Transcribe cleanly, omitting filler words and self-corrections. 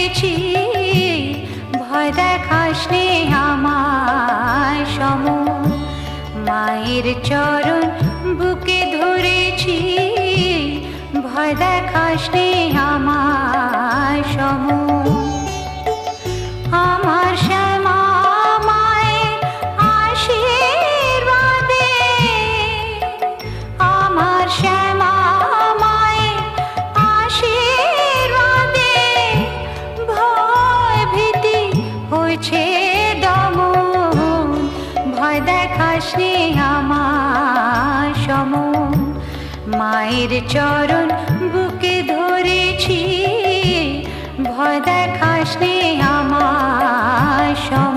ধরেছি, ভয় দেখাস নে আমার সম। মায়ের চরণ বুকে ধরেছি, ভয় দেখাস নে আমার সম। আমার শ্যামা মায়ের আশীর্বাদে, আমার শ্যামা মায়ের আশীর্বাদে ভয় ভীতি হয়েছে দমন। ভয় দেখাস নে আমার সম। মায়ের চরণ বুকে ধরেছি, ভয় দেখাস নে আমার সম।